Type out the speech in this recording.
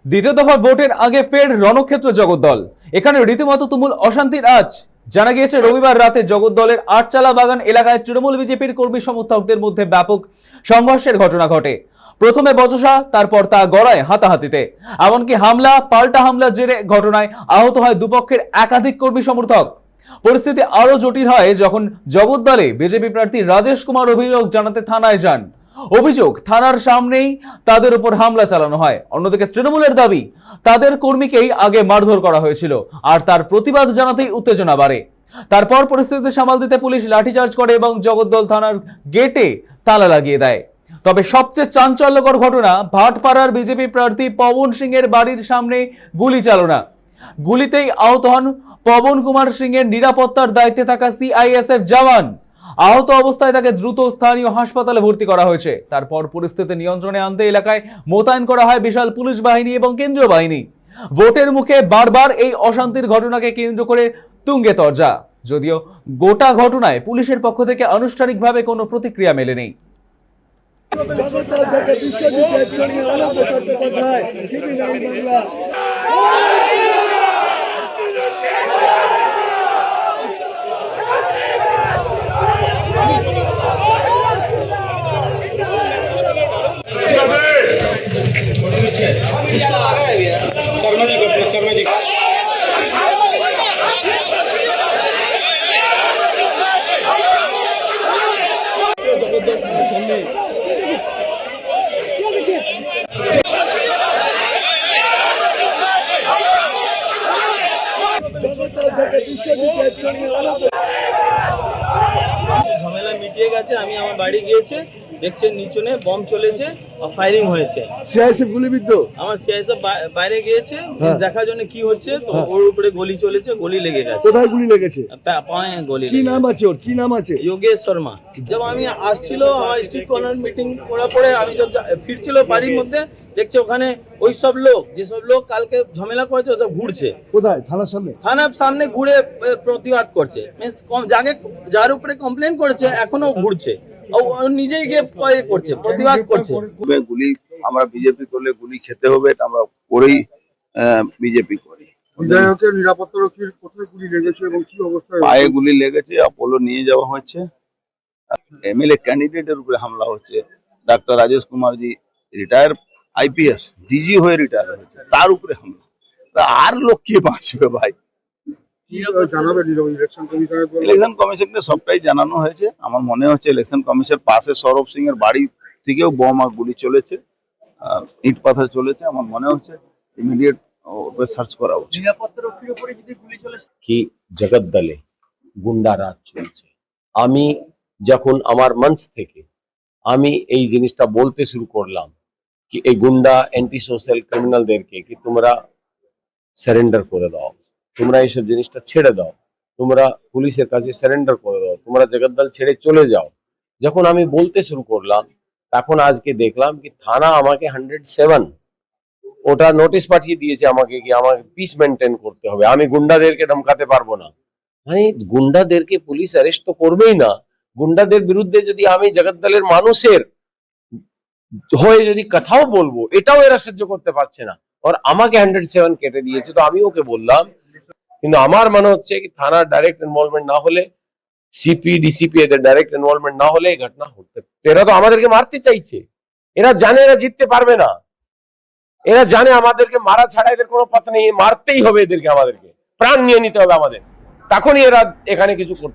দ্বিতীয় দফা ভোটের আগে ফের রণক্ষেত্র জগদ্দল। এখানে রীতিমতো তুমুল অশান্তির আজ। জানা গিয়েছে রবিবার রাতে জগদ্দলের আটচালা বাগান এলাকায় তৃণমূল বিজেপির কর্মী সমর্থকদের মধ্যে ব্যাপক সংঘর্ষের ঘটনা ঘটে। প্রথমে বচসা, তারপর তা গড়ায় হাতাহাতিতে, এমনকি হামলা পাল্টা হামলার জেরে ঘটনায় আহত হয় দুপক্ষের একাধিক কর্মী সমর্থক। পরিস্থিতি আরো জটিল হয় যখন জগদ্দলে বিজেপি প্রার্থী রাজেশ কুমার অভিযোগ জানাতে থানায় যান। অভিযোগ, থানার সামনেই তাদের উপর হামলা চালানো হয়। অন্যদিকে তৃণমূলের দাবি, তাদের কর্মীকেই আগে মারধর করা হয়েছিল, আর তার প্রতিবাদ জানাতেই উত্তেজনা বাড়ে। তারপর পরিস্থিতি সামাল দিতে পুলিশ লাঠিচার্জ করে এবং জগদ্দল থানার গেটে তালা লাগিয়ে দেয়। তবে সবচেয়ে চাঞ্চল্যকর ঘটনা ভাটপাড়ার বিজেপি প্রার্থী পবন সিং এর বাড়ির সামনে গুলি চালনা। গুলিতেই আহত হন পবন কুমার সিং এর নিরাপত্তার দায়িত্বে থাকা সিআইএসএফ জওয়ান। আহত অবস্থায় তাকে দ্রুত স্থানীয় হাসপাতালে ভর্তি করা হয়েছে। তারপর পরিস্থিতি নিয়ন্ত্রণে আনতে এলাকায় মোতায়েন করা হয় বিশাল পুলিশ বাহিনী এবং কেন্দ্রীয় বাহিনী। ভোটের মুখে বারবার এই অশান্তির ঘটনাকে কেন্দ্র করে তুঙ্গে তরজা, যদিও গোটা ঘটনায় পুলিশের পক্ষ থেকে আনুষ্ঠানিকভাবে কোনো প্রতিক্রিয়া মেলেনি। शर्मा जी करते शर्मा जी ঝামেলা মিটিয়ে গেছে। আমি আমার বাড়ি গিয়েছে, দেখছে নিচনে বম চলেছে, ফায়ারিং হয়েছে। সিআইএসএফ গুলিবিদ্ধ। আমার সিআইএসএফ বাইরে গিয়েছে দেখার জন্য কি হচ্ছে, তো ওর উপরে গুলি চলেছে, গুলি লেগে গেছে। কোথায় গুলি লেগেছে? পায়ে গুলি। কি নাম আছে ওর? কি নাম আছে? যোগেশ শর্মা। যখন আমি আসছিল আমার স্ট্রিট কর্নার মিটিং করার পরে আমি যখন ফিরছিল বাড়ির মধ্যে, দেখছে ওখানে ওই সব লোক, যেসব লোক কালকে ঝামেলা করেছে ওসব ঘুরছে। কোথায়? থানার সামনে? থানার সামনে ঘুরে প্রতিবাদ করছে। যার উপরে কমপ্লেন করেছে এখনো ঘুরছে, ও নিজেই গিয়ে করছে, প্রতিবাদ করছে। গুলি আমরা বিজেপি করলে গুলি খেতে হবে, এটা আমরা করেই বিজেপি করি। বিধায়কের নিরাপত্তারক্ষীর কোথায় গুলি লেগেছে এবং কি অবস্থায়? পায়ে গুলি লেগেছে, অপোলো নিয়ে যাওয়া হচ্ছে। এমএলএ ক্যান্ডিডেটের উপরে হামলা হচ্ছে। ডাক্তার রাজেশ কুমার জি রিটায়ার আইপিএস ডিজি হয়ে রিটায়ার হয়েছে, তার উপরে হামলা। তা আর লোক কি বাঁচবে ভাই? জানাবেন ইলেকশন কমিশনের? ইলেকশন কমিশনকে সবটাই জানানো হয়েছে। আমার মনে হচ্ছে ইলেকশন কমিশনের পাশে সৌরভ সিং এর বাড়ি থেকেও বোম আর গুলি চলেছে, আর ইট পাথর চলেছে। আমার মনে হচ্ছে ইমিডিয়েট সার্চ করা উচিত। কি জগদ্দলে গুন্ডা রাজ চলছে। আমি যখন আমার মঞ্চ থেকে আমি এই জিনিসটা বলতে শুরু করলাম কি এই গুন্ডা অ্যান্টি সোশ্যাল ক্রিমিনালদেরকে কি তোমরা সারেন্ডার করে দাও, তোমরা এইসব জিনিসটা ছেড়ে দাও, তোমরা পুলিশের কাছে সারেন্ডার করে দাও, তোমরা জগদ্দল ছেড়ে চলে যাও, যখন আমি বলতে শুরু করলাম তখন আজকে দেখলাম কি থানা আমাকে 107 ওটা নোটিশ পাঠিয়ে দিয়েছে আমাকে কি আমাকে পিস মেনটেন করতে হবে, আমি গুন্ডাদেরকে ধমকাতে পারবো না। মানে গুন্ডাদেরকে পুলিশ অ্যারেস্ট তো করবেই না, গুন্ডাদের বিরুদ্ধে যদি আমি জগদ্দলের মানুষের হয়ে যদি কথাও বলবো এটাও এরা সহ্য করতে পারছে না, আর আমাকে 107 কেটে দিয়েছে। তো আমি ওকে বললাম, কিন্তু আমার মনে হচ্ছে কি থানার ডাইরেক্ট ইনভলভমেন্ট না হলে, সিপি ডিসিপি এদের ডাইরেক্ট ইনভলভমেন্ট না হলে এই ঘটনা হতে। এরা তো আমাদেরকে মারতে চাইছে, এরা জানে এরা জিততে পারবে না, এরা জানে আমাদেরকে মারা ছাড়া এদের কোনো পথ নেই, মারতেই হবে এদেরকে, আমাদেরকে প্রাণ নিয়ে নিতে হবে আমাদের, তখনই এরা এখানে কিছু করতে